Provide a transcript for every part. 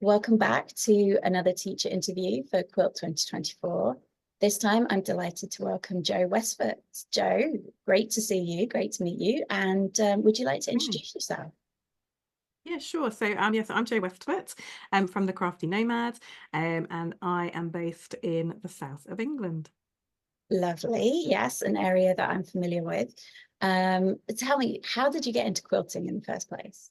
Welcome back to another teacher interview for Quilt 2024. This time I'm delighted to welcome Jo Westfoot. Jo, great to see you, great to meet you. And would you like to introduce yourself? Yeah, sure. So yes, I'm Jo Westfoot from the Crafty Nomad, and I am based in the south of England. Lovely. Yes, an area that I'm familiar with. Tell me, how did you get into quilting in the first place?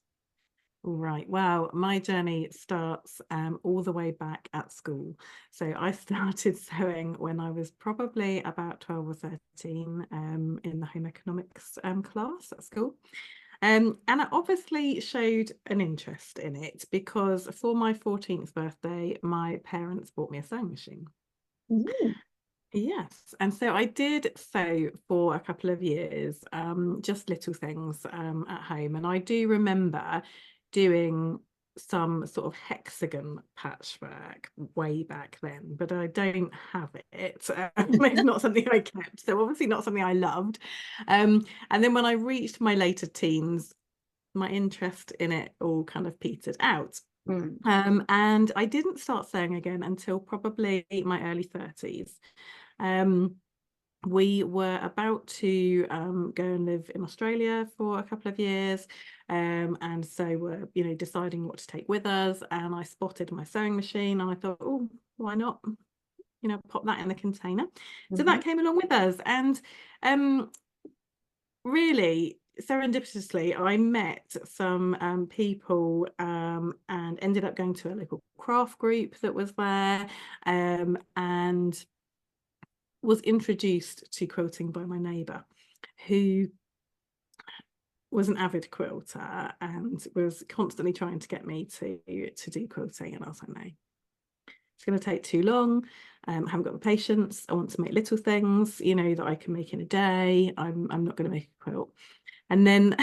Right. Well, my journey starts all the way back at school. So I started sewing when I was probably about 12 or 13 in the home economics class at school. And I obviously showed an interest in it because for my 14th birthday, my parents bought me a sewing machine. Mm, Yes, and so I did sew for a couple of years, just little things at home. And I do remember doing some sort of hexagon patchwork way back then, but I don't have it. It's not something I kept, so obviously not something I loved. And then when I reached my later teens, my interest in it all kind of petered out. mm, And I didn't start sewing again until probably my early 30s. Um, we were about to go and live in Australia for a couple of years, and so we're deciding what to take with us. And I spotted my sewing machine, and I thought, oh, why not? Pop that in the container. So mhm. that came along with us, and um, really serendipitously, I met some people and ended up going to a local craft group that was there, and was introduced to quilting by my neighbour, who was an avid quilter and was constantly trying to get me to do quilting. And I was like, no, it's going to take too long. I haven't got the patience. I want to make little things, that I can make in a day. I'm not going to make a quilt. And then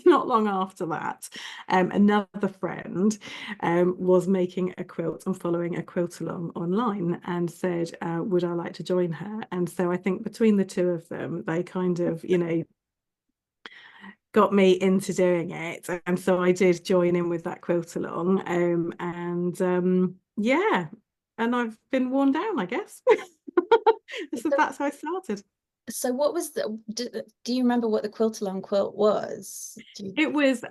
not long after that, another friend was making a quilt and following a quilt along online and said, would I like to join her? And so I think between the two of them, they kind of, got me into doing it. And so I did join in with that quilt along. Yeah, and I've been worn down, I guess. So So, that's how I started. so what was do you remember what the quilt along quilt was? It was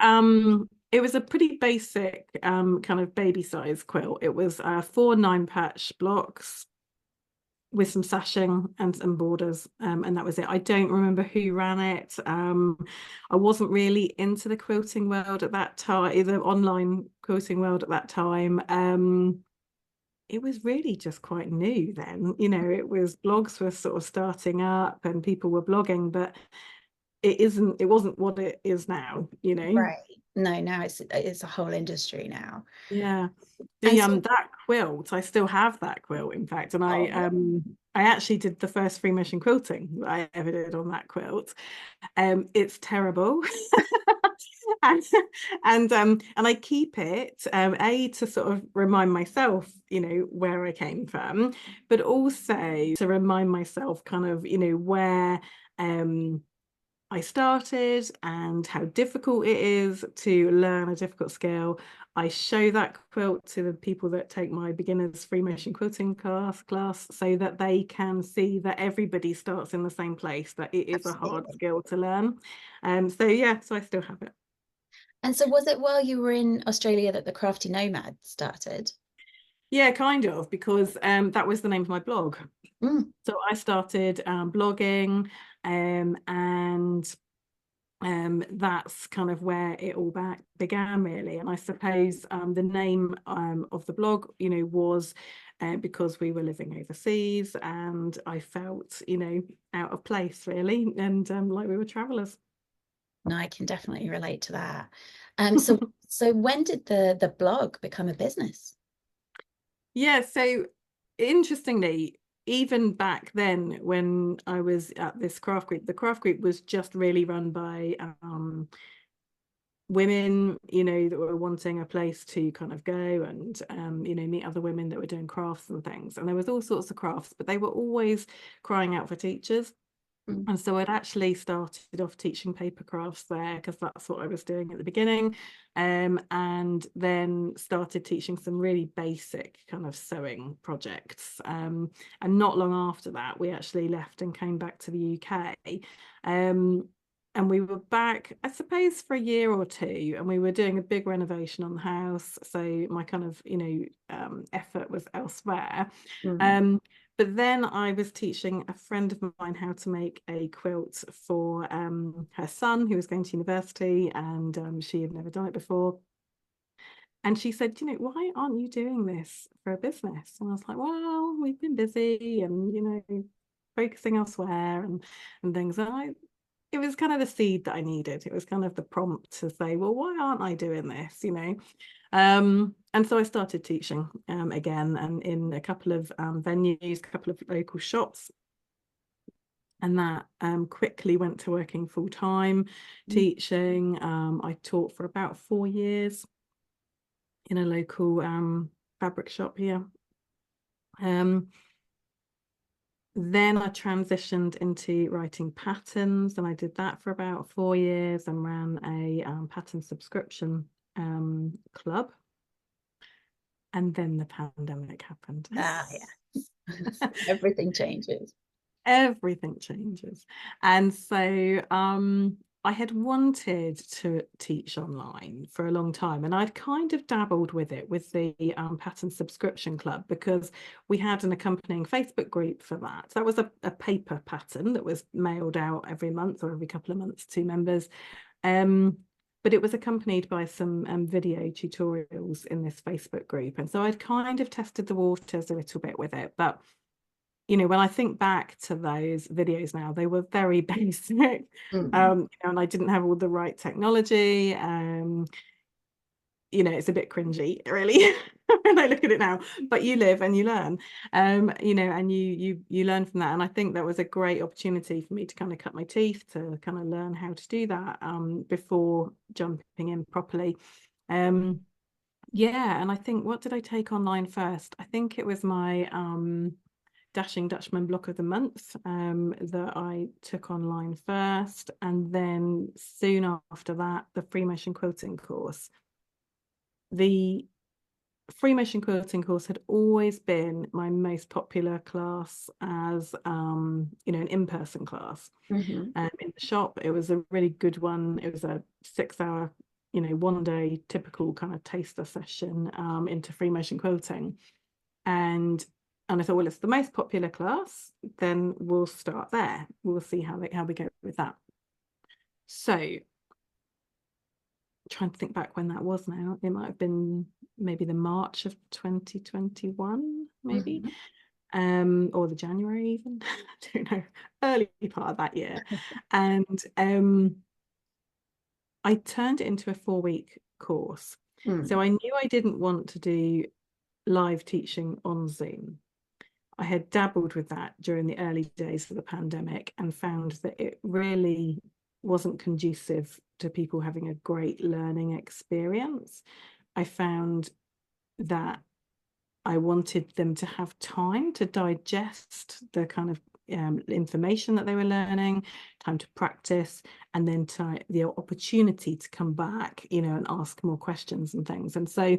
a pretty basic kind of baby size quilt. It was 4 9-patch blocks with some sashing and some borders, and that was it. I don't remember who ran it. I wasn't really into the quilting world at that time, the online quilting world at that time. It was really just quite new then. Blogs were sort of starting up and people were blogging, but it wasn't what it is now. Right. No, now it's a whole industry now. Yeah. And The so, that quilt, I still have that quilt, in fact, and oh, I actually did the first free motion quilting that I ever did on that quilt. It's terrible. and and I keep it A, to sort of remind myself, where I came from, but also to remind myself kind of, where I started and how difficult it is to learn a difficult skill. I show that quilt to the people that take my beginners free motion quilting class so that they can see that everybody starts in the same place, that it is a hard absolutely. skill to learn. So yeah, so I still have it. And so was it while you were in Australia that the Crafty Nomad started? Yeah, kind of, because that was the name of my blog. Mm, So I started blogging, and that's kind of where it all began, really. And I suppose the name of the blog, was because we were living overseas and I felt, out of place, really, and like we were travelers. no, I can definitely relate to that. So when did the blog become a business? Yeah, so interestingly, even back then when I was at this craft group, the craft group was just really run by women, that were wanting a place to kind of go and, meet other women that were doing crafts and things. And there was all sorts of crafts, but they were always crying out for teachers. Mm. And so I'd actually started off teaching paper crafts there because that's what I was doing at the beginning, and then started teaching some really basic kind of sewing projects. And not long after that, we actually left and came back to the UK. And we were back, I suppose, for a year or two, and we were doing a big renovation on the house. So my kind of, effort was elsewhere. Mm. But then I was teaching a friend of mine how to make a quilt for her son, who was going to university, and she had never done it before. And she said, why aren't you doing this for a business? And I was like, well, we've been busy and, focusing elsewhere and things. And it was kind of the seed that I needed. It was kind of the prompt to say, well, why aren't I doing this, And so I started teaching again, and in a couple of venues, a couple of local shops. And that quickly went to working full time teaching. I taught for about 4 years in a local fabric shop here. Then I transitioned into writing patterns, and I did that for about 4 years and ran a pattern subscription club. And then the pandemic happened. Yeah. Everything changes. Everything changes. And so I had wanted to teach online for a long time, and I'd kind of dabbled with it with the pattern subscription club, because we had an accompanying Facebook group for that. So that was a paper pattern that was mailed out every month or every couple of months to members. But it was accompanied by some video tutorials in this Facebook group. And so I'd kind of tested the waters a little bit with it. But, when I think back to those videos now, they were very basic, and I didn't have all the right technology. It's a bit cringy, really, when I look at it now, but you live and you learn, and you learn from that. And I think that was a great opportunity for me to kind of cut my teeth, to kind of learn how to do that before jumping in properly. Yeah, and I think, what did I take online first? I think it was my Dashing Dutchman block of the month that I took online first, and then soon after that, the free motion quilting course. The free motion quilting course had always been my most popular class as an in-person class. In the shop, it was a really good one. It was a 6-hour, one day typical kind of taster session into free motion quilting. And I thought, well, it's the most popular class, then we'll start there. We'll see how we go with that. So trying to think back when that was now. It might have been maybe the March of 2021, maybe, or the January even. I don't know, early part of that year. And I turned it into a 4-week course. So I knew I didn't want to do live teaching on Zoom. I had dabbled with that during the early days of the pandemic and found that it really wasn't conducive to people having a great learning experience. I found that I wanted them to have time to digest the kind of information that they were learning, time to practice, and then the opportunity to come back, and ask more questions and things. And so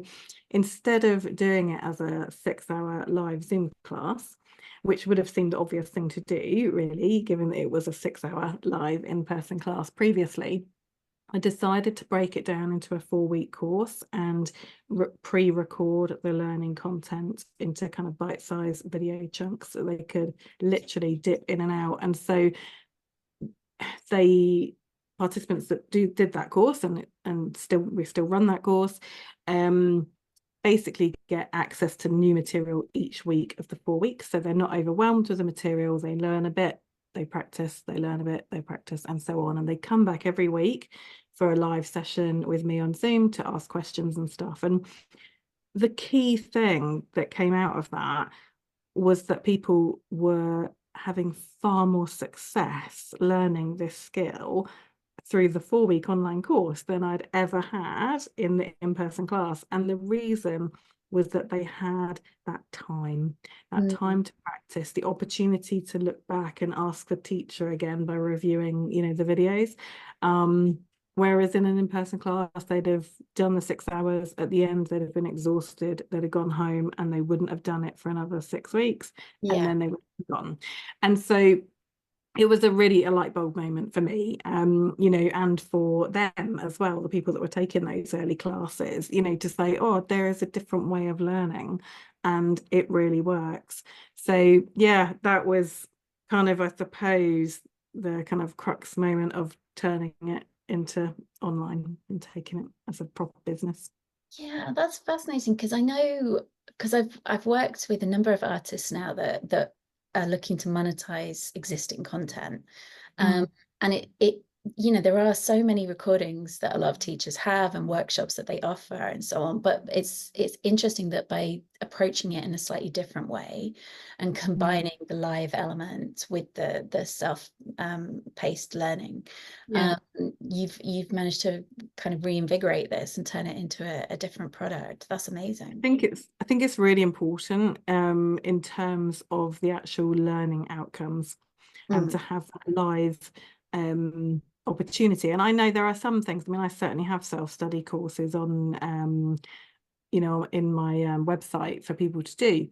instead of doing it as a 6-hour live Zoom class, which would have seemed the obvious thing to do, really, given that it was a 6-hour live in-person class previously, I decided to break it down into a 4-week course and pre-record the learning content into kind of bite-sized video chunks so they could literally dip in and out. And so the participants that did that course, and we still run that course, basically get access to new material each week of the 4 weeks. So they're not overwhelmed with the material. They learn a bit, they practice, they learn a bit, they practice, and so on. And they come back every week for a live session with me on Zoom to ask questions and stuff. And the key thing that came out of that was that people were having far more success learning this skill through the 4-week online course than I'd ever had in the in-person class. And the reason was that they had that time to practice, the opportunity to look back and ask the teacher again by reviewing, you know, the videos. Whereas in an in-person class, they'd have done the 6 hours. At the end, they'd have been exhausted, they'd have gone home, and they wouldn't have done it for another 6 weeks, and then they would have gone. And so it was a light bulb moment for me, you know, and for them as well, the people that were taking those early classes, you know, to say, oh, there is a different way of learning and it really works. So yeah, that was kind of, I suppose, the kind of crux moment of turning it into online and taking it as a proper business. Yeah, that's fascinating, because I know, because I've worked with a number of artists now that are looking to monetize existing content. And it you know, there are so many recordings that a lot of teachers have and workshops that they offer and so on, but it's interesting that by approaching it in a slightly different way and combining the live element with the self paced learning, you've managed to kind of reinvigorate this and turn it into a different product. That's amazing. I think it's really important in terms of the actual learning outcomes, and to have that live opportunity. And I know there are some things, I mean, I certainly have self-study courses on you know, in my website for people to do,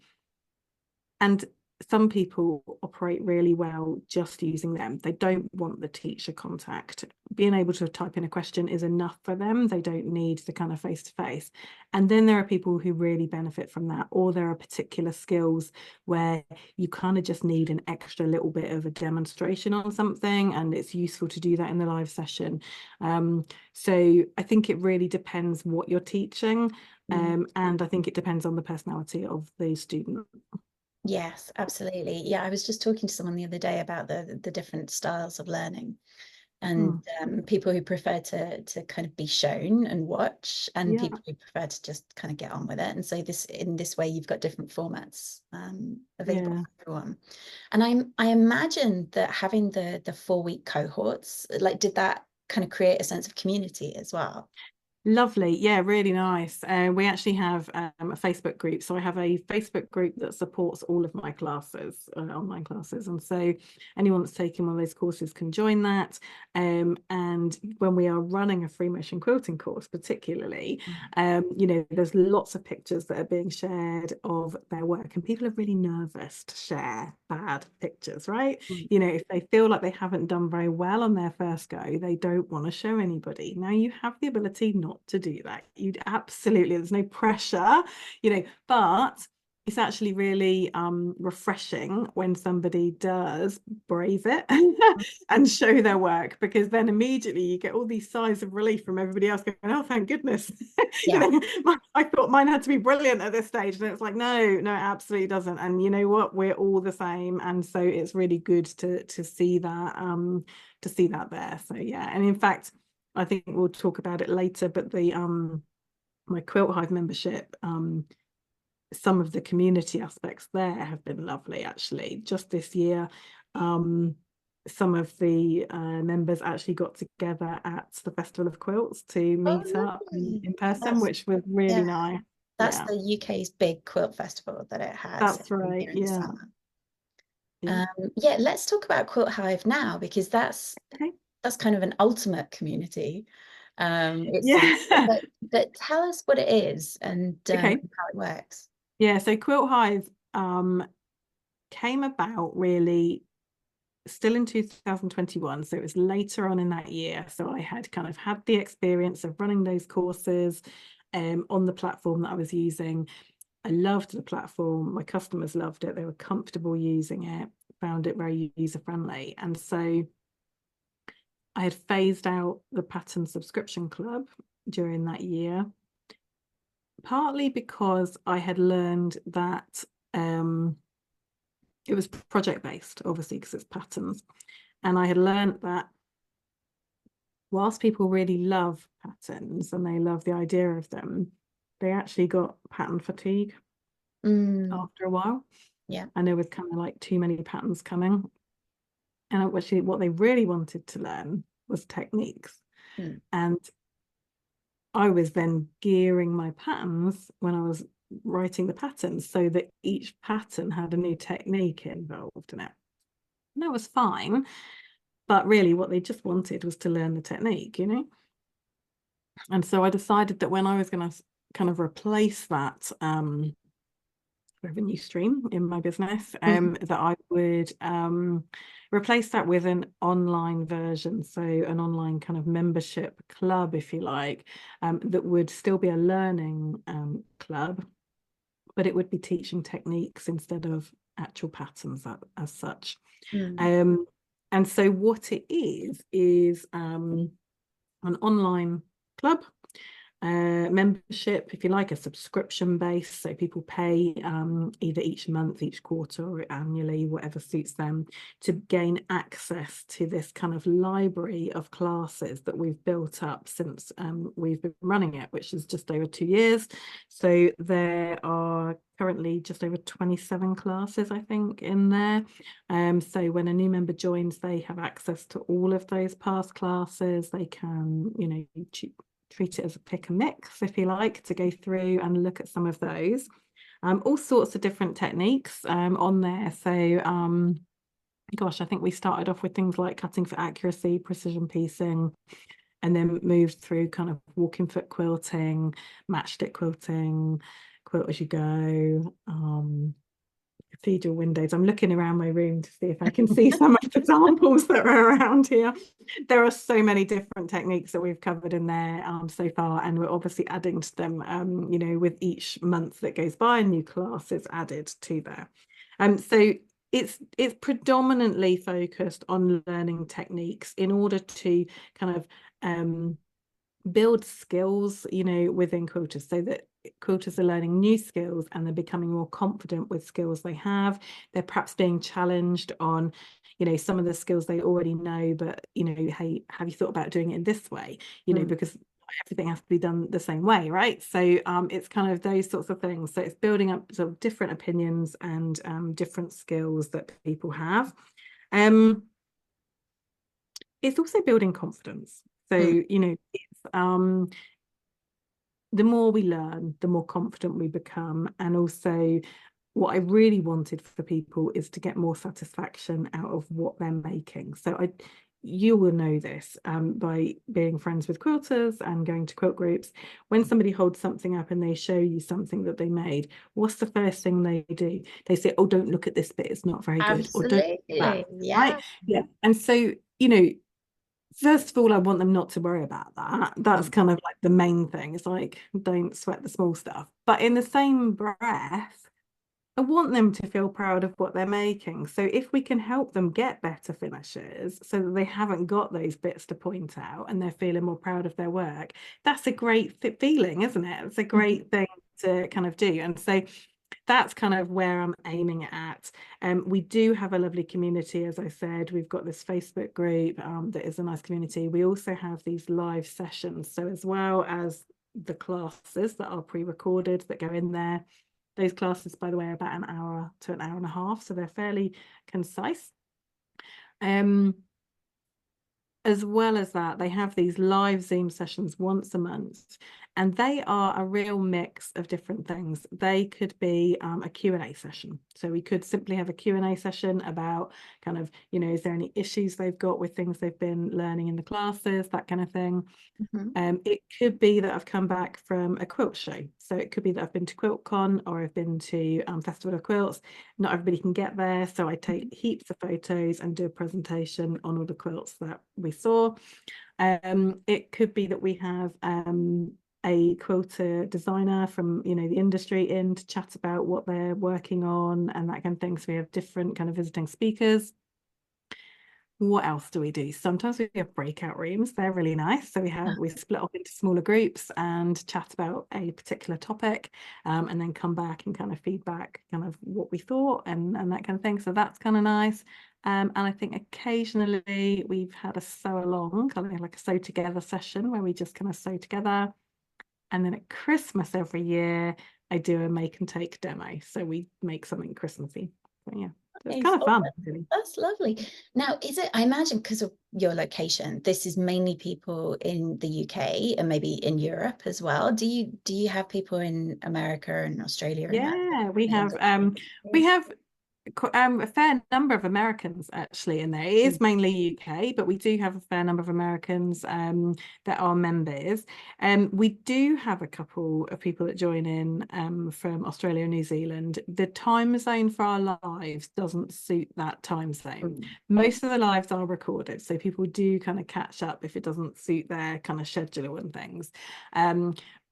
and some people operate really well just using them. They don't want the teacher contact. Being able to type in a question is enough for them. They don't need the kind of face-to-face. And then there are people who really benefit from that, or there are particular skills where you kind of just need an extra little bit of a demonstration on something, and it's useful to do that in the live session. So I think it really depends what you're teaching, and I think it depends on the personality of the student. Yes, absolutely. Yeah, I was just talking to someone the other day about the different styles of learning, and people who prefer to kind of be shown and watch, and people who prefer to just kind of get on with it. And so in this way, you've got different formats available for everyone. And I imagine that having the 4-week cohorts, like, did that kind of create a sense of community as well? Lovely. Yeah, really nice. We actually have a Facebook group. So I have a Facebook group that supports all of my classes, online classes. And so anyone that's taking one of those courses can join that. And when we are running a free motion quilting course, particularly, you know, there's lots of pictures that are being shared of their work, and people are really nervous to share bad pictures, right? You know, if they feel like they haven't done very well on their first go, they don't want to show anybody. Now you have the ability not to do that. You'd absolutely, there's no pressure, you know, but it's actually really refreshing when somebody does brave it and show their work, because then immediately you get all these sighs of relief from everybody else going, oh, thank goodness. You know, I thought mine had to be brilliant at this stage, and it's like, no, it absolutely doesn't. And you know what, we're all the same. And so it's really good to see that there. So yeah, and in fact, I think we'll talk about it later, but the my Quilt Hive membership, some of the community aspects there have been lovely, actually. Just this year, some of the members actually got together at the Festival of Quilts to meet up in person, which was really nice. That's the UK's big quilt festival that it has. That's right. Here in the summer. Yeah, let's talk about Quilt Hive now, because that's kind of an ultimate community. But tell us what it is and how it works. Yeah, so Quilt Hive came about really still in 2021, so it was later on in that year. So I had kind of had the experience of running those courses on the platform that I was using. I loved the platform, my customers loved it, they were comfortable using it, found it very user-friendly. And so I had phased out the pattern subscription club during that year, partly because I had learned that it was project-based, obviously, because it's patterns. And I had learned that whilst people really love patterns and they love the idea of them, they actually got pattern fatigue after a while. Yeah. And there was kind of like too many patterns coming. And actually what they really wanted to learn was techniques. And I was then gearing my patterns when I was writing the patterns so that each pattern had a new technique involved in it. And that was fine, but really what they just wanted was to learn the technique, you know. And so I decided that when I was going to kind of replace that revenue stream in my business, that I would replace that with an online version, so an online kind of membership club, if you like, that would still be a learning club, but it would be teaching techniques instead of actual patterns as such. And so what it is an online club membership, if you like, a subscription base, so people pay either each month, each quarter, or annually, whatever suits them, to gain access to this kind of library of classes that we've built up since we've been running it, which is just over 2 years. So there are currently just over 27 classes, I think, in there. So when a new member joins, they have access to all of those past classes. They can, you know, treat it as a pick and mix, if you like, to go through and look at some of those. All sorts of different techniques on there. So gosh, I think we started off with things like cutting for accuracy, precision piecing, and then moved through kind of walking foot quilting, matchstick quilting, quilt as you go, cathedral windows. I'm looking around my room to see if I can see some of the samples that are around here. There are so many different techniques that we've covered in there so far, and we're obviously adding to them, you know, with each month that goes by, a new class is added to there. So it's predominantly focused on learning techniques in order to kind of build skills, you know, within quilters, so that quilters are learning new skills and they're becoming more confident with skills they have. They're perhaps being challenged on, you know, some of the skills they already know, but, you know, hey, have you thought about doing it in this way? You know, because everything has to be done the same way, right? So it's kind of those sorts of things. So it's building up sort of different opinions and different skills that people have. It's also building confidence. So, you know, it's the more we learn, the more confident we become. And also what I really wanted for people is to get more satisfaction out of what they're making. So you will know this by being friends with quilters and going to quilt groups. When somebody holds something up and they show you something that they made, what's the first thing they do? They say, oh, don't look at this bit, it's not very good. Or don't look at that. Right? Yeah. And so, you know, first of all, I want them not to worry about that. That's kind of like the main thing. It's like, don't sweat the small stuff. But in the same breath, I want them to feel proud of what they're making. So if we can help them get better finishes so that they haven't got those bits to point out and they're feeling more proud of their work, that's a great feeling, isn't it? It's a great thing to kind of do. And so that's kind of where I'm aiming at. We do have a lovely community, as I said. We've got this Facebook group that is a nice community. We also have these live sessions. So as well as the classes that are pre-recorded that go in there, those classes, by the way, are about an hour to an hour and a half. So they're fairly concise. As well as that, they have these live Zoom sessions once a month, and they are a real mix of different things. They could be a Q&A session. So we could simply have a Q&A session about kind of, you know, is there any issues they've got with things they've been learning in the classes, that kind of thing. It could be that I've come back from a quilt show. So it could be that I've been to QuiltCon or I've been to Festival of Quilts. Not everybody can get there. So I take heaps of photos and do a presentation on all the quilts that we saw. It could be that we have a quilter designer from, you know, the industry in to chat about what they're working on and that kind of thing. So we have different kind of visiting speakers. What else do we do? Sometimes we have breakout rooms. They're really nice. So we split up into smaller groups and chat about a particular topic, and then come back and kind of feedback kind of what we thought and that kind of thing. So that's kind of nice. And I think occasionally we've had a sew along, kind of like a sew together session where we just kind of sew together. And then at Christmas every year, I do a make and take demo. So we make something Christmassy. So yeah. It's kind of fun, really. That's lovely. Now, is it, I imagine because of your location, this is mainly people in the UK and maybe in Europe as well. Do you have people in America and Australia and that? Yeah, we have a fair number of Americans actually in there. It is mainly UK, but we do have a fair number of Americans that are members. We do have a couple of people that join in from Australia and New Zealand. The time zone for our lives doesn't suit that time zone. Most of the lives are recorded, so people do kind of catch up if it doesn't suit their kind of schedule and things.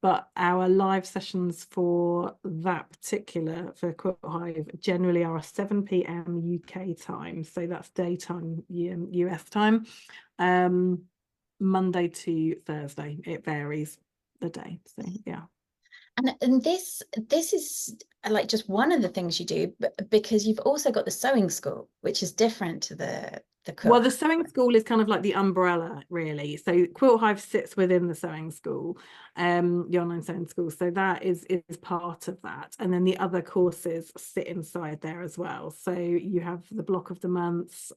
But our live sessions for that particular, for Quilt Hive, generally are 7 p.m. UK time. So that's daytime US time, Monday to Thursday. It varies the day. So yeah. And this is like just one of the things you do, but because you've also got the sewing school, which is different to the quilt. Well, the sewing school is kind of like the umbrella, really. So Quilt Hive sits within the sewing school, the online sewing school. So that is part of that. And then the other courses sit inside there as well. So you have the block of the months,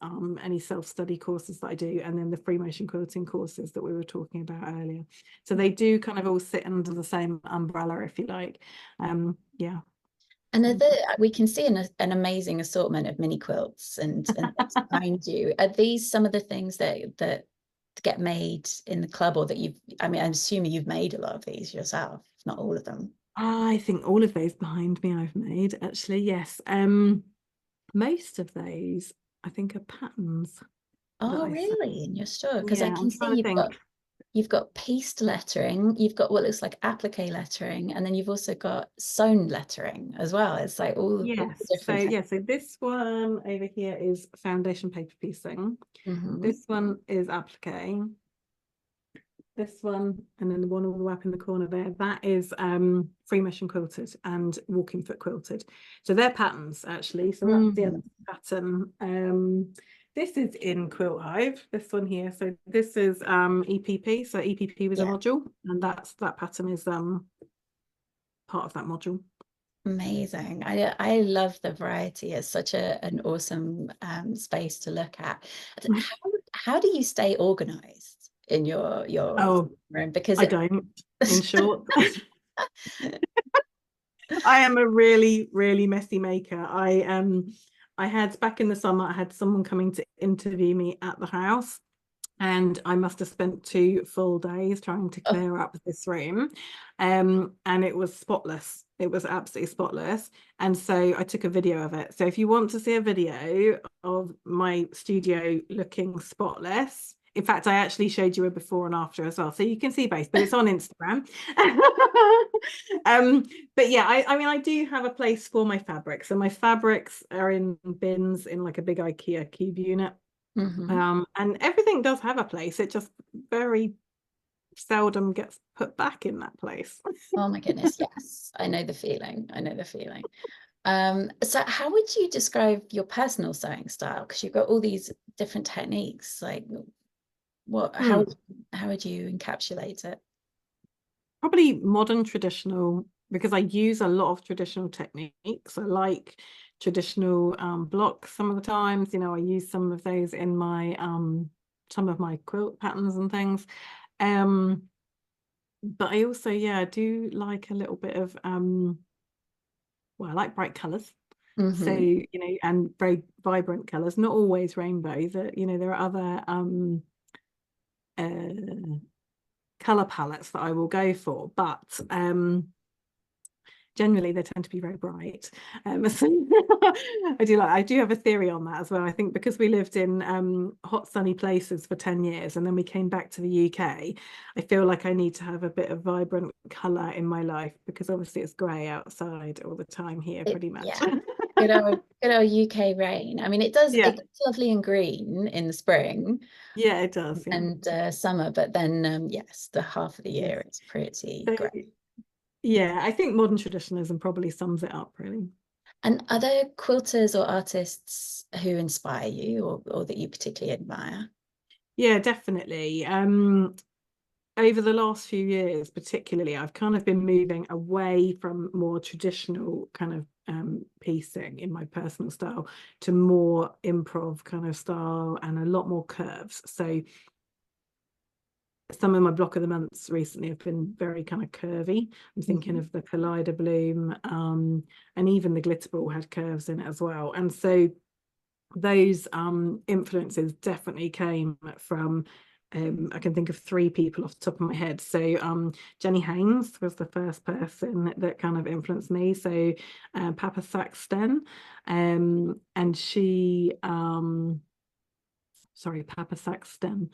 any self-study courses that I do, and then the free motion quilting courses that we were talking about earlier. So they do kind of all sit under the same umbrella, if you like. Yeah. And we can see an amazing assortment of mini quilts and behind you. Are these some of the things that get made in the club, or that I'm assuming you've made a lot of these yourself, if not all of them? I think all of those behind me I've made, actually, yes. Most of those I think are patterns. Oh, really? In your store? Because I can see you've got pieced lettering, you've got what looks like applique lettering, and then you've also got sewn lettering as well. It's like all different. So this one over here is foundation paper piecing. This one is applique. This one, and then the one all the way up in the corner there, that is free motion quilted and walking foot quilted. So they're patterns, actually. So that's the other pattern. This is in Quilt Hive, this one here. So this is EPP. So EPP was a module, and that pattern is part of that module. Amazing. I love the variety. It's such an awesome space to look at. How do you stay organized in your room? Because I don't, in short. I am a really, really messy maker. I had back in the summer, I had someone coming to interview me at the house, and I must have spent 2 full days trying to clear up this room. And it was spotless. It was absolutely spotless. And so I took a video of it. So if you want to see a video of my studio looking spotless, in fact, I actually showed you a before and after as well, so you can see both, but it's on Instagram. But yeah, I mean, I do have a place for my fabrics, and my fabrics are in bins in like a big IKEA cube unit. And everything does have a place. It just very seldom gets put back in that place. Oh my goodness, yes. I know the feeling. I know the feeling. So how would you describe your personal sewing style? Because you've got all these different techniques. Like how would you encapsulate it? Probably modern traditional, because I use a lot of traditional techniques. I like traditional blocks some of the times. I use some of those in my some of my quilt patterns and things. But I also, I do like a little bit of well, I like bright colors. So, and very vibrant colors, not always rainbow. There are other color palettes that I will go for, but generally they tend to be very bright. So I do have a theory on that as well. I think because we lived in hot sunny places for 10 years and then we came back to the UK, I feel like I need to have a bit of vibrant color in my life, because obviously it's grey outside all the time here, pretty much. Good old UK rain. I mean, it does. It's lovely and green in the spring. Yeah, it does. And summer, but then yes, the half of the year it's pretty great. Yeah, I think modern traditionalism probably sums it up, really. And are there quilters or artists who inspire you, or that you particularly admire? Yeah, definitely. Over the last few years, particularly, I've kind of been moving away from more traditional kind of piecing in my personal style to more improv kind of style and a lot more curves. So some of my block of the months recently have been very kind of curvy. I'm thinking of the Collider Bloom, and even the Glitter Ball had curves in it as well. And so those influences definitely came from I can think of 3 people off the top of my head. So Jenny Haynes was the first person that kind of influenced me. So Papa Saxton, and she sorry, Papa Saxton,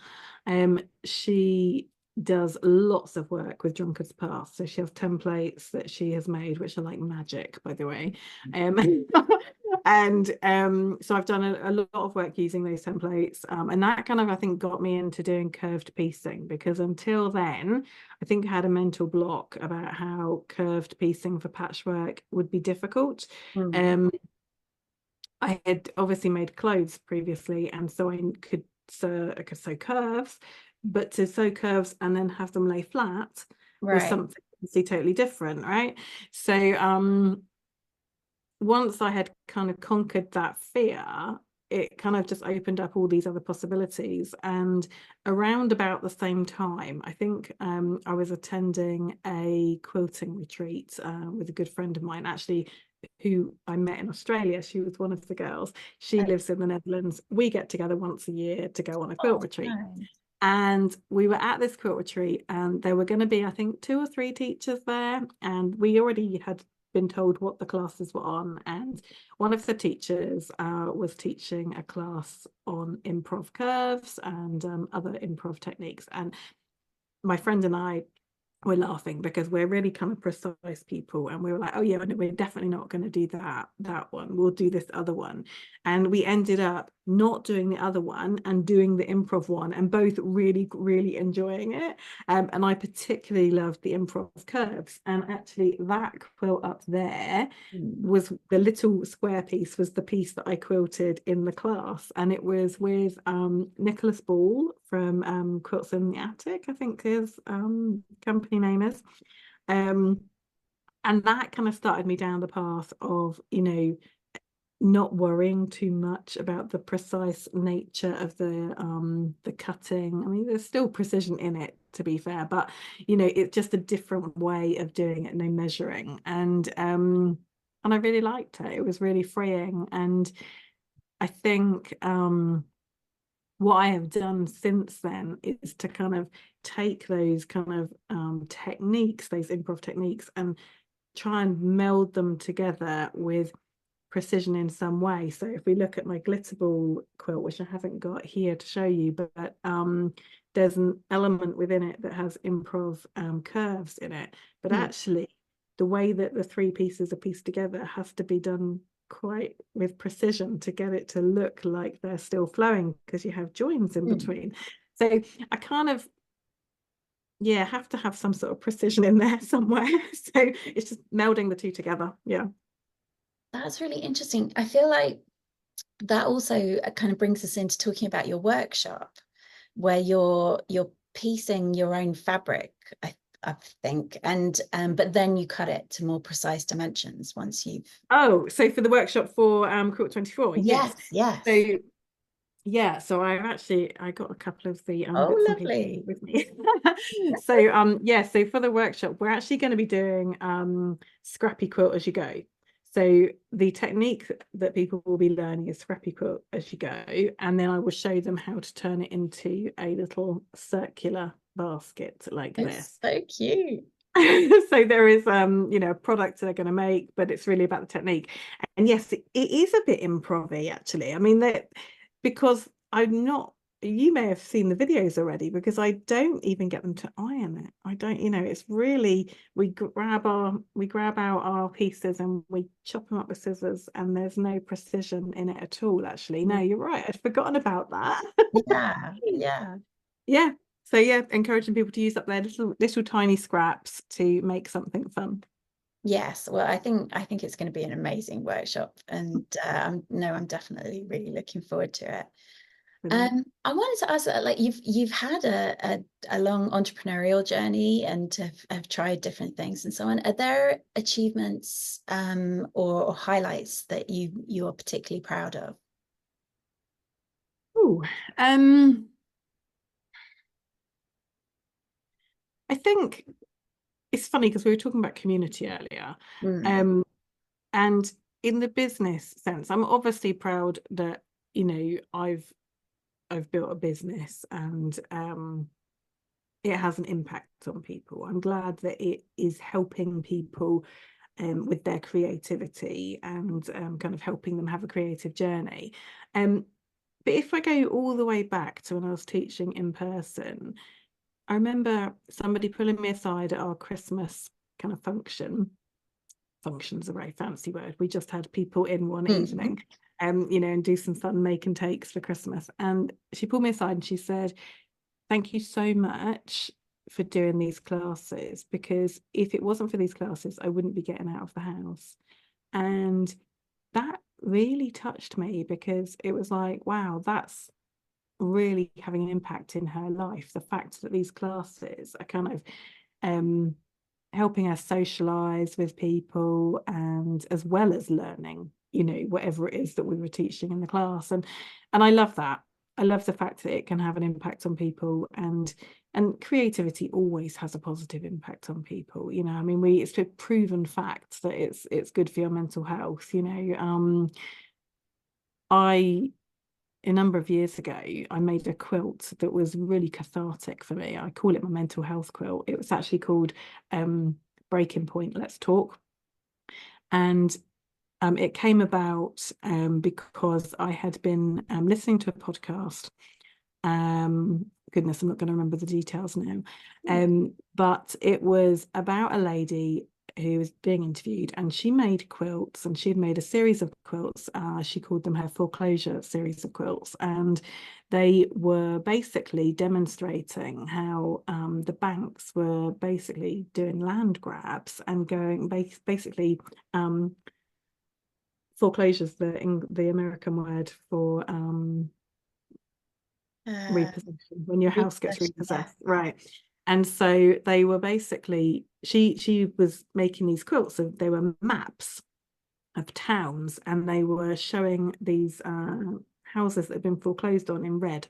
she does lots of work with Drunkard's Path. So she has templates that she has made, which are like magic, by the way. And so I've done a lot of work using those templates, and that kind of, I think, got me into doing curved piecing, because until then I think I had a mental block about how curved piecing for patchwork would be difficult. I had obviously made clothes previously, and so I could sew curves, but to sew curves and then have them lay flat was something totally different, right? So once I had kind of conquered that fear, it kind of just opened up all these other possibilities. And around about the same time, I think I was attending a quilting retreat with a good friend of mine, actually, who I met in Australia. She was one of the girls. She lives in the Netherlands. We get together once a year to go on a quilt retreat. Nice. And we were at this quilt retreat, and there were going to be, I think, 2 or 3 teachers there, and we already had been told what the classes were on. And one of the teachers was teaching a class on improv curves and other improv techniques. And my friend and I were laughing because we're really kind of precise people, and we were like, oh yeah, no, we're definitely not going to do that one, we'll do this other one. And we ended up not doing the other one and doing the improv one, and both really enjoying it. And I particularly loved the improv curves. And actually that quilt up there was the little square piece, was the piece that I quilted in the class, and it was with Nicholas Ball from Quilts in the Attic, I think his company name is. And that kind of started me down the path of, you know, not worrying too much about the precise nature of the cutting. I mean, there's still precision in it, to be fair, but you know, it's just a different way of doing it, no measuring. And I really liked it. It was really freeing. And I think what I have done since then is to kind of take those kind of techniques, those improv techniques, and try and meld them together with precision in some way. So if we look at my Glitter Ball quilt, which I haven't got here to show you, but there's an element within it that has improv curves in it. But actually, the way that the 3 pieces are pieced together has to be done quite with precision to get it to look like they're still flowing, because you have joins in between. So I kind of have to have some sort of precision in there somewhere. So it's just melding the 2 together. That's really interesting. I feel like that also kind of brings us into talking about your workshop, where you're piecing your own fabric, I think, and but then you cut it to more precise dimensions once you've. Oh, so for the workshop for QUILT2024, Yes. So I got a couple of the Oh, bits and lovely. pieces with me. So for the workshop, we're actually going to be doing scrappy quilt as you go. So the technique that people will be learning is scrappy quilt as you go, and then I will show them how to turn it into a little circular basket like this. So cute. So there is you know, a product they're going to make, but it's really about the technique. And yes, it is a bit improv-y, actually. I mean, that because you may have seen the videos already, because I don't even get them to iron it. I don't, you know, it's really, we grab out our pieces and we chop them up with scissors, and there's no precision in it at all, actually. No, you're right, I'd forgotten about that. Yeah. So encouraging people to use up their little tiny scraps to make something fun. Yes, well, I think it's going to be an amazing workshop, and I'm definitely really looking forward to it. Brilliant. I wanted to ask, like you've had a long entrepreneurial journey and have tried different things and so on. Are there achievements or highlights that you are particularly proud of? Ooh, I think it's funny because we were talking about community earlier. Mm. And in the business sense, I'm obviously proud that, I've built a business and it has an impact on people. I'm glad that it is helping people with their creativity and kind of helping them have a creative journey. But if I go all the way back to when I was teaching in person, I remember somebody pulling me aside at our Christmas kind of function. Function's a very fancy word. We just had people in one evening, and do some fun make and takes for Christmas. And she pulled me aside and she said, "Thank you so much for doing these classes, because if it wasn't for these classes, I wouldn't be getting out of the house." And that really touched me, because it was like, wow, that's really having an impact in her life. The fact that these classes are kind of helping us socialize with people, and as well as learning, whatever it is that we were teaching in the class. And I love that. I love the fact that it can have an impact on people, and creativity always has a positive impact on people. I mean, it's a proven fact that it's good for your mental health. A number of years ago, I made a quilt that was really cathartic for me. I call it my mental health quilt. It was actually called Breaking Point, Let's Talk. And it came about because I had been listening to a podcast. Goodness, I'm not going to remember the details now. But it was about a lady who was being interviewed, and she made quilts, and she had made a series of quilts. She called them her foreclosure series of quilts, and they were basically demonstrating how the banks were basically doing land grabs and going basically foreclosures, the American word for repossession, when your house gets repossessed, right? And so they were basically, she was making these quilts, so they were maps of towns, and they were showing these houses that had been foreclosed on in red,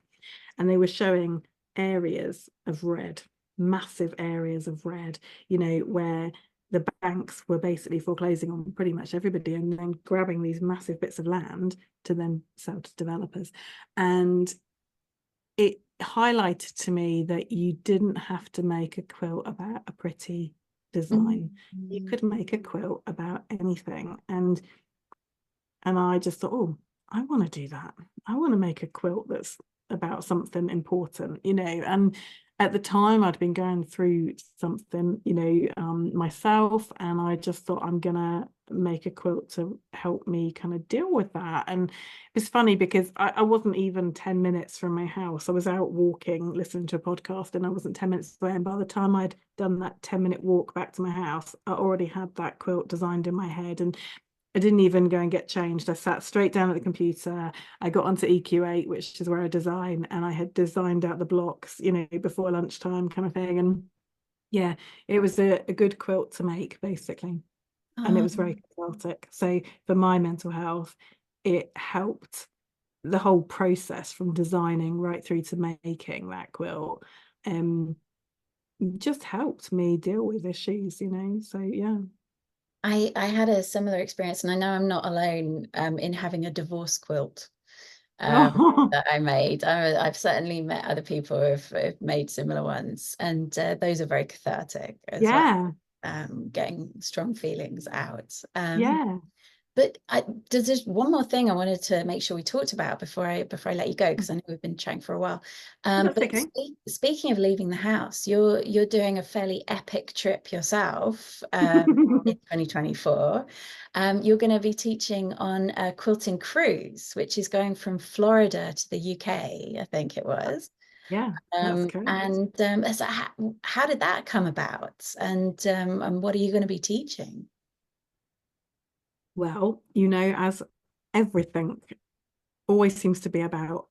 and they were showing areas of red, massive areas of red, where the banks were basically foreclosing on pretty much everybody, and then grabbing these massive bits of land to then sell to developers. And it highlighted to me that you didn't have to make a quilt about a pretty design. You could make a quilt about anything. And I just thought, oh, I want to do that. I want to make a quilt that's about something important, and at the time I'd been going through something, myself, and I just thought, I'm gonna make a quilt to help me kind of deal with that. And it's funny because I wasn't even 10 minutes from my house. I was out walking, listening to a podcast, and I wasn't 10 minutes away. And by the time I'd done that 10-minute walk back to my house, I already had that quilt designed in my head. And I didn't even go and get changed. I sat straight down at the computer. I got onto EQ8, which is where I design, and I had designed out the blocks, before lunchtime kind of thing. And yeah, it was a good quilt to make, basically. And it was very cathartic. So for my mental health, it helped the whole process from designing right through to making that quilt. Just helped me deal with issues, So yeah. I had a similar experience, and I know I'm not alone in having a divorce quilt that I made. I've certainly met other people who've made similar ones, and those are very cathartic as well. Getting strong feelings out. Yeah. But there's just one more thing I wanted to make sure we talked about before I let you go, because I know we've been chatting for a while. That's But okay. speaking of leaving the house, you're doing a fairly epic trip yourself in 2024. You're going to be teaching on a quilting cruise, which is going from Florida to the UK, I think it was. Yeah, that's correct. And so how did that come about? And what are you going to be teaching? Well, as everything always seems to be about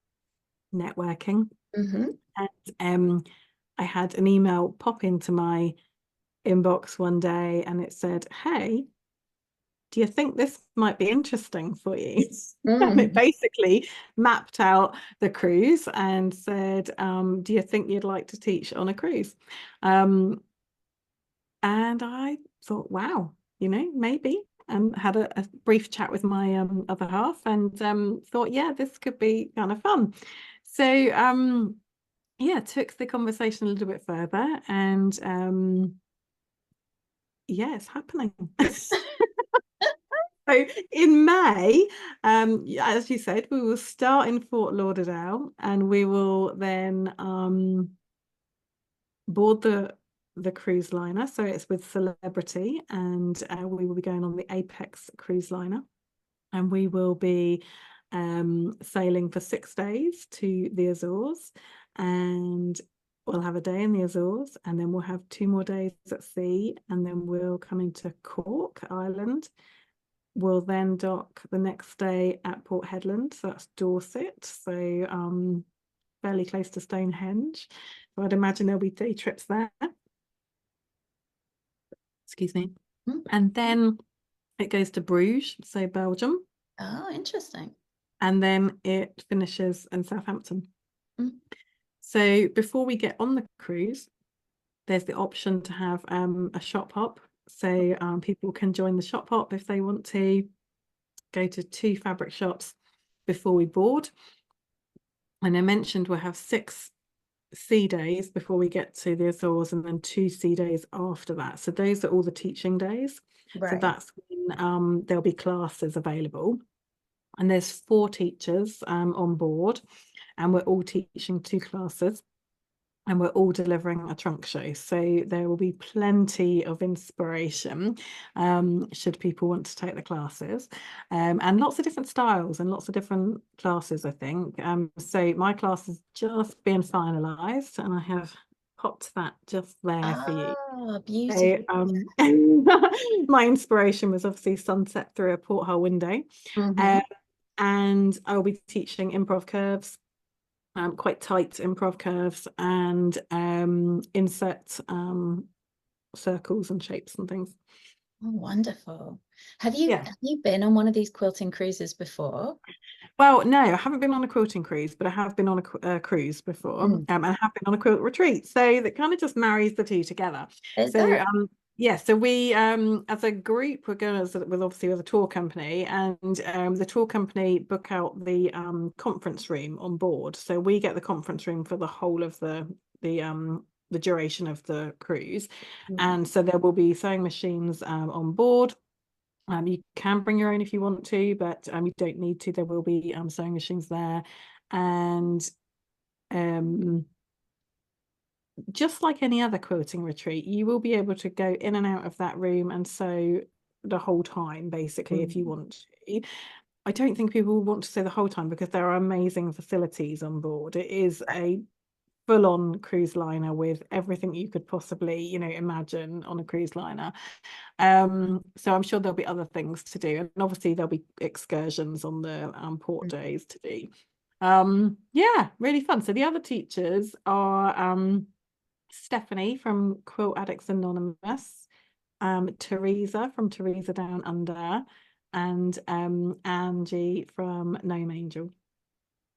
networking. Mm-hmm. And I had an email pop into my inbox one day, and it said, "Hey, do you think this might be interesting for you?" And it basically mapped out the cruise and said, "Do you think you'd like to teach on a cruise?" And I thought, wow, maybe. Had a brief chat with my other half, and thought, yeah, this could be kind of fun. So yeah, took the conversation a little bit further, and yeah, it's happening. So in May, as you said, we will start in Fort Lauderdale, and we will then board the cruise liner. So it's with Celebrity, and we will be going on the Apex cruise liner, and we will be sailing for 6 days to the Azores, and we'll have a day in the Azores, and then we'll have 2 more days at sea, and then we'll come into Cork Island. We'll then dock the next day at Port Hedland, so that's Dorset, so fairly close to Stonehenge. So I'd imagine there'll be day trips there. Excuse me. And then it goes to Bruges, so Belgium. Oh, interesting. And then it finishes in Southampton. So before we get on the cruise, there's the option to have a shop hop. So people can join the shop hop if they want to go to 2 fabric shops before we board. And I mentioned we'll have 6 sea days before we get to the Azores, and then 2 sea days after that. So those are all the teaching days. Right. So that's when there'll be classes available. And there's 4 teachers on board, and we're all teaching 2 classes. And we're all delivering a trunk show, so there will be plenty of inspiration should people want to take the classes, and lots of different styles and lots of different classes, I think. So my class is just being finalised, and I have popped that just there for you. Oh, beautiful. So, my inspiration was obviously sunset through a porthole window. And I'll be teaching improv curves, quite tight improv curves, and insert circles and shapes and things. Oh, wonderful. Have you been on one of these quilting cruises before? Well, no, I haven't been on a quilting cruise, but I have been on a cruise before, and I have been on a quilt retreat. So that kind of just marries the 2 together. So yeah, so we as a group, we're going with obviously with a tour company, and the tour company book out the conference room on board. So we get the conference room for the whole of the duration of the cruise. And so there will be sewing machines on board. You can bring your own if you want to, but you don't need to. There will be sewing machines there, and just like any other quilting retreat, you will be able to go in and out of that room and sew the whole time, basically, if you want to. I don't think people want to sew the whole time because there are amazing facilities on board. It is a full-on cruise liner with everything you could possibly, imagine on a cruise liner. So I'm sure there'll be other things to do, and obviously there'll be excursions on the port days to do. Yeah, really fun. So the other teachers are Stephanie from Quilt Addicts Anonymous, Teresa from Teresa Down Under, and Angie from Gnome Angel.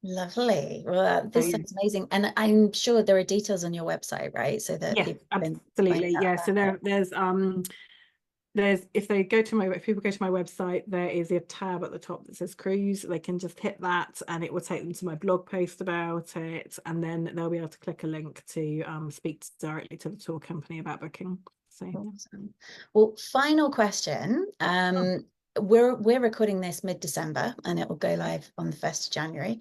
Lovely. Well, this sounds amazing, and I'm sure there are details on your website, right? So that people can absolutely. Yeah, so there's if people go to my website, there is a tab at the top that says cruise. They can just hit that, and it will take them to my blog post about it, and then they'll be able to click a link to speak directly to the tour company about booking. So awesome. Well, final question. We're recording this mid-December, and it will go live on the 1st of January.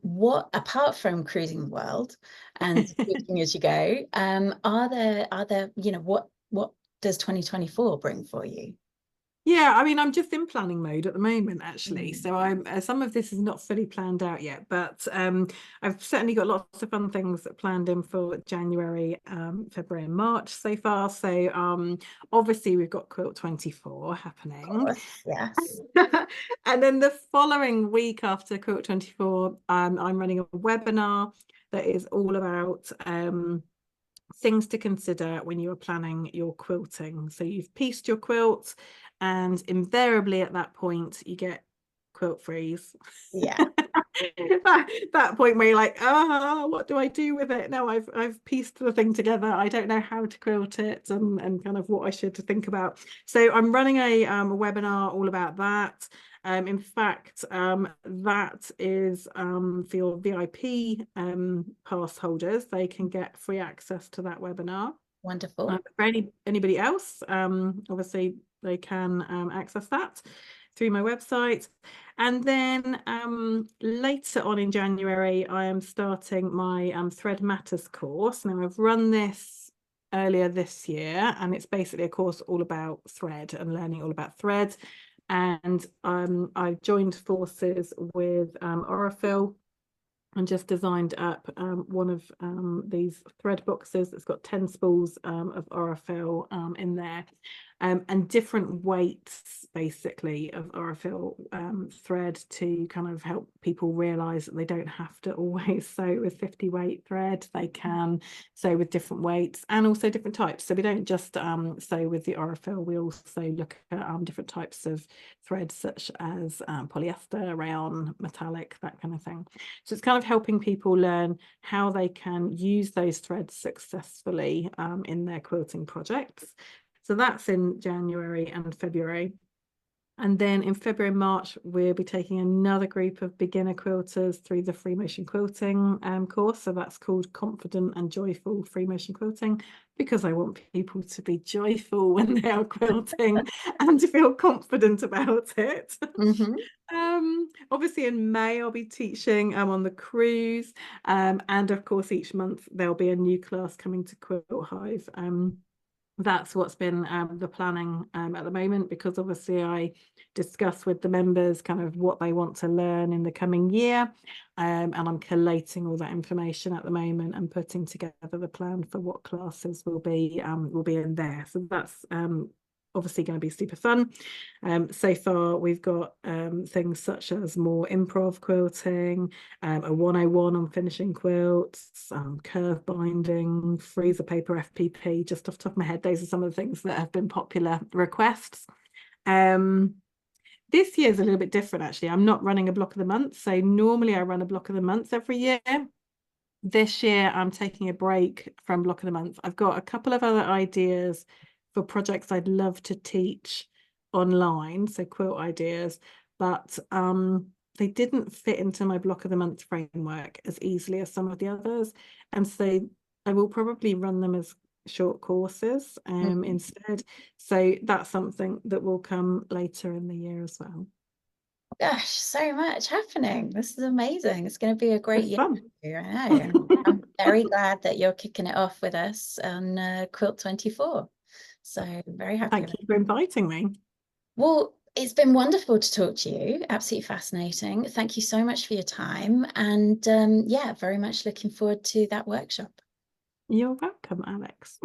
What, apart from cruising the world and teaching as you go, are there what does 2024 bring for you? Yeah, I mean, I'm just in planning mode at the moment, actually. So I'm some of this is not fully planned out yet, but I've certainly got lots of fun things planned in for January, February, and March so far. So obviously we've got Quilt2024 happening. Of course, yes. And then the following week after Quilt2024, I'm running a webinar that is all about things to consider when you are planning your quilting. So you've pieced your quilt, and invariably at that point you get quilt freeze. Yeah. that point where you're like, what do I do with it now? I've pieced the thing together. I don't know how to quilt it, and kind of what I should to think about. So I'm running a webinar all about that. In fact, that is for your VIP pass holders. They can get free access to that webinar. Wonderful. For anybody else, obviously they can access that through my website. And then later on in January, I am starting my Thread Matters course. Now, I've run this earlier this year, and it's basically a course all about thread and learning all about thread. And I joined forces with Orifil and just designed up one of these thread boxes that's got 10 spools of Orifil in there, and different weights basically of Orifil thread to kind of help people realize that they don't have to always sew with 50 weight thread. They can sew with different weights and also different types. So we don't just sew with the Orifil, we also look at different types of threads such as polyester, rayon, metallic, that kind of thing. So it's kind of helping people learn how they can use those threads successfully in their quilting projects. So that's in January and February. And then in February and March, we'll be taking another group of beginner quilters through the free motion quilting course. So that's called Confident and Joyful Free Motion Quilting, because I want people to be joyful when they are quilting and to feel confident about it. Obviously in May I'll be teaching on the cruise, and of course each month there'll be a new class coming to Quilt Hive. That's what's been the planning at the moment, because obviously I discuss with the members kind of what they want to learn in the coming year, and I'm collating all that information at the moment and putting together the plan for what classes will be in there. So that's obviously going to be super fun. So far we've got things such as more improv quilting, a 101 on finishing quilts, curve binding, freezer paper FPP. Just off the top of my head, those are some of the things that have been popular requests. This year's a little bit different, actually. I'm not running a block of the month. So normally I run a block of the month every year. This year I'm taking a break from block of the month. I've got a couple of other ideas for projects I'd love to teach online, so quilt ideas, but they didn't fit into my block of the month framework as easily as some of the others, and so I will probably run them as short courses instead. So that's something that will come later in the year as well. Gosh, so much happening. This is amazing. It's going to be a great year. Fun. I know. I'm very glad that you're kicking it off with us on Quilt2024. So very happy. Thank you for inviting me. Well, it's been wonderful to talk to you. Absolutely fascinating. Thank you so much for your time. And yeah, very much looking forward to that workshop. You're welcome, Alex.